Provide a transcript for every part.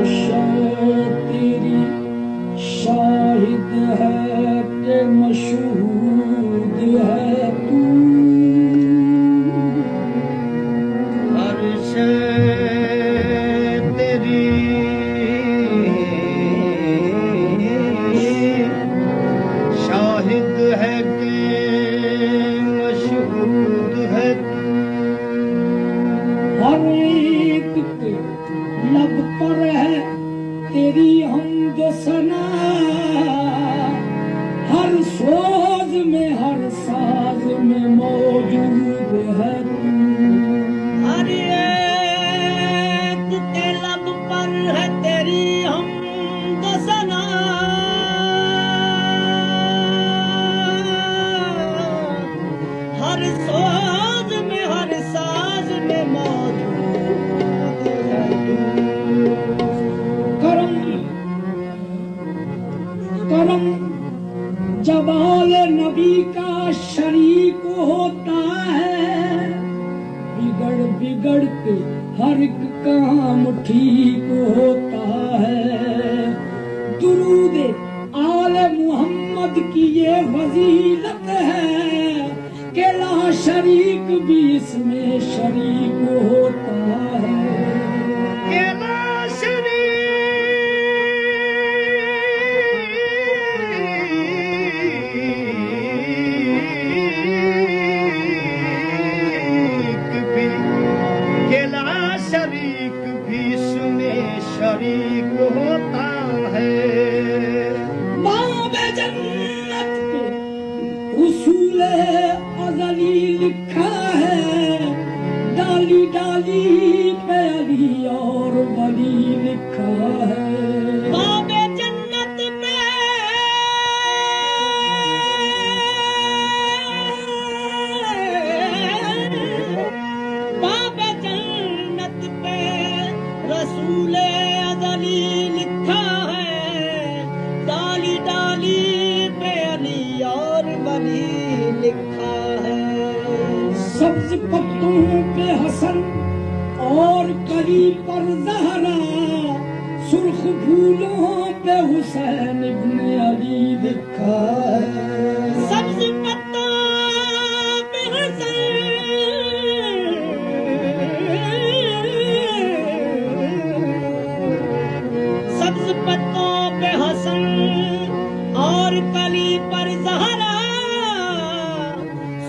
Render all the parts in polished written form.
तेरी शाहिद है के मशहूद है तू। हर शय तेरी शाहिद है के मशहूद है तू। हर एक के लब पर है तेरी हमदो सना, हर सोज में हर साज में मौजूद है तू। हर एक के लब पर है तेरी हमदो सना, हर सोज में हर साज में मौजूद है तू। करम जवाल नबी का शरीक होता है, बिगड़ बिगड़ के हर एक काम ठीक होता है। दुरूद आले मुहम्मद की ये फजीलत है कि ला शरीक भी इसमें शरीक होता है। शरीक होता है। बाबे जन्नत पे उसूल अज़ली लिखा है, डाली डाली पे अली और वली लिखा है। बाबे जन्नत पे बाबे जन्नत पे रसूल लिखा है, डाली डाली पे अली और वली लिखा है। सब्ज पत्तों पे हसन और कली पर ज़हरा, सुर्ख फूलों पे हुसैन इब्न अली लिखा है। सब्ज पत्तों पे हसन पत्तों पे हसन और कली पर ज़हरा,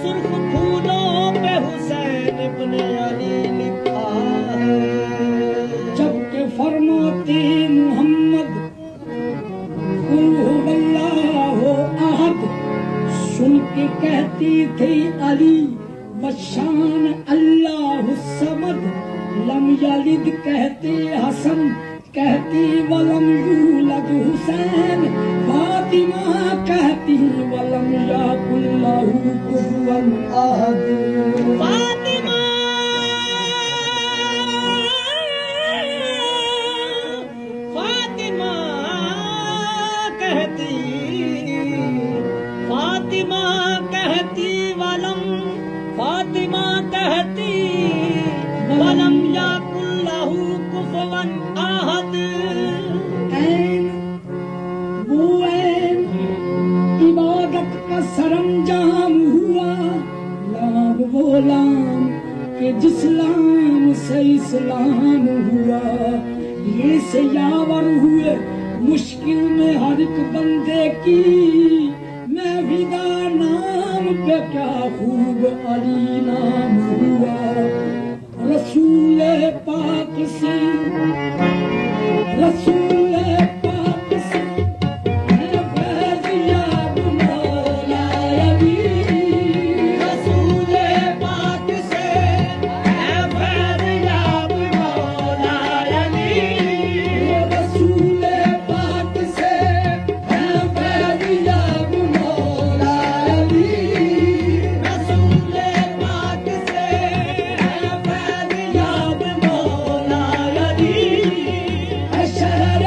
सुर्ख फूलों पे हुसैन इब्न अली लिखा है। जबकि फरमाते मुहम्मद कुल हुवल्लाहु अहद, सुन के कहती थी अली बशान अल्लाहु समद। लम यलिद कहते हसन, कहती वलम यूलद हुसैन। फातिमा कहती वलम याकुल लहू कुफुवन अहद। फातिमा फातिमा कहती फातिमा कहती वलम फातिमा कहती वलम याकुल लहू कुफुवन अहद। इबादत का सरंजाम हुआ, लाम वो लाम के जिसलाम से इस्लाम हुआ। ये से यावर हुए मुश्किल में हर एक बंदे की, मैं विदा नाम पे क्या खूब अली नाम हुआ। रसूल पाक से रसूल शहर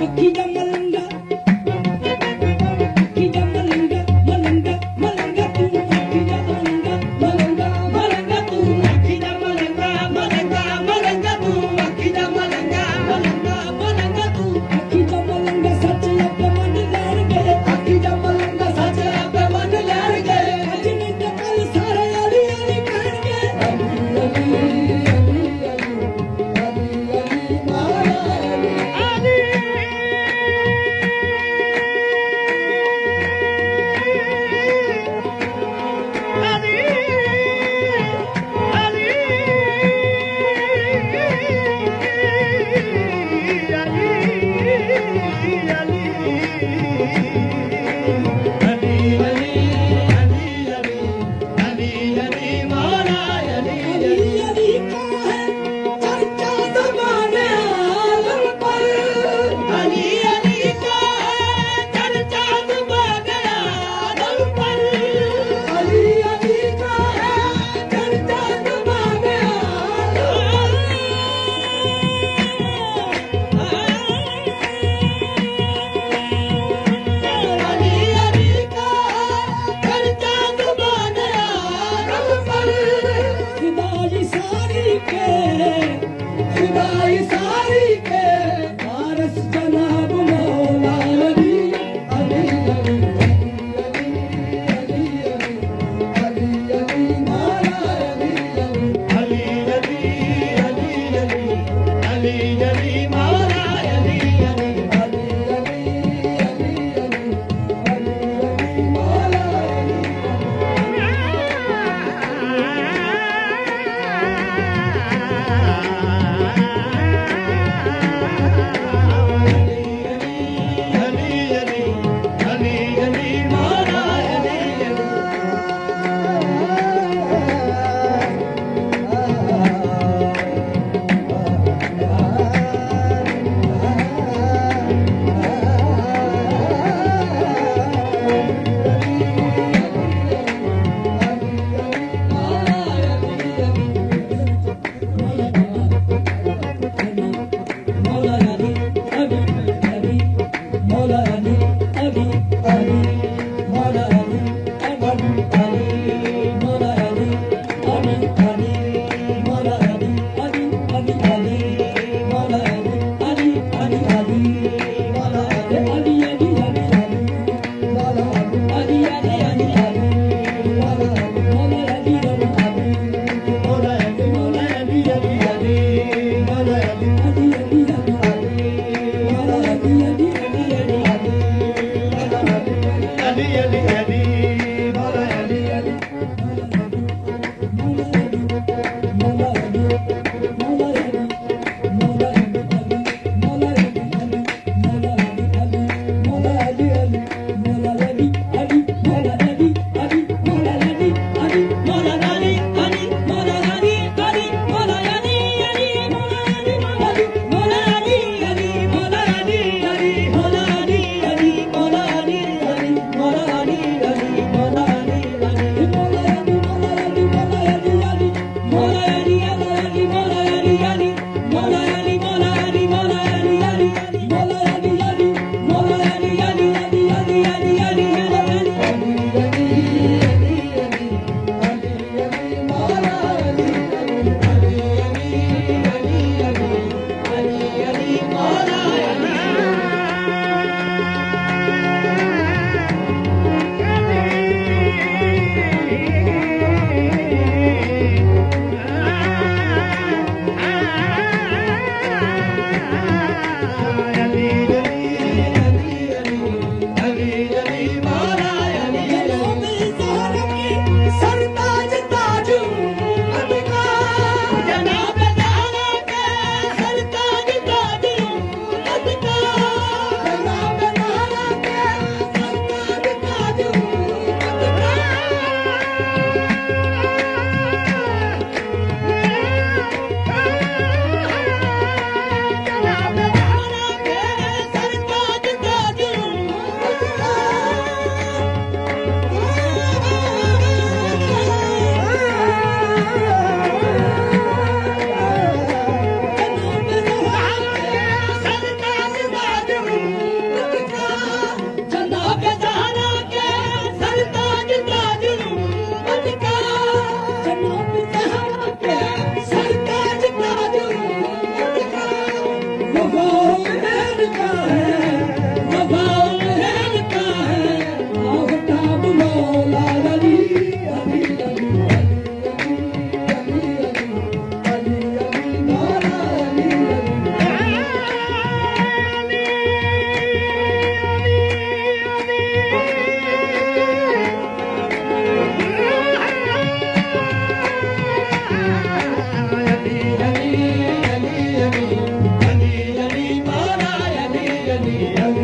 अखी दा मलंगा मलंगा मलंगा तू अखी दा मलंगा मलंगा मलंगा तू अखी दा मलंगा मलंगा मलंगा तू अखी दा मलंगा मलंगा मलंगा तू अखी दा मलंगा सच अब मन लैण गए अखी दा मलंगा सच अब मन लैण गए अज नहीं ते कल सारे अली अली कहण गए अली अली अली अली अली माला अली खुदाई सारी के वारस जनाब मौला अली अली अली अली अली अली अली मौला अली अली अली अली अली अली अली मौला अली अली अली अली अली अली अली मौला अली हरी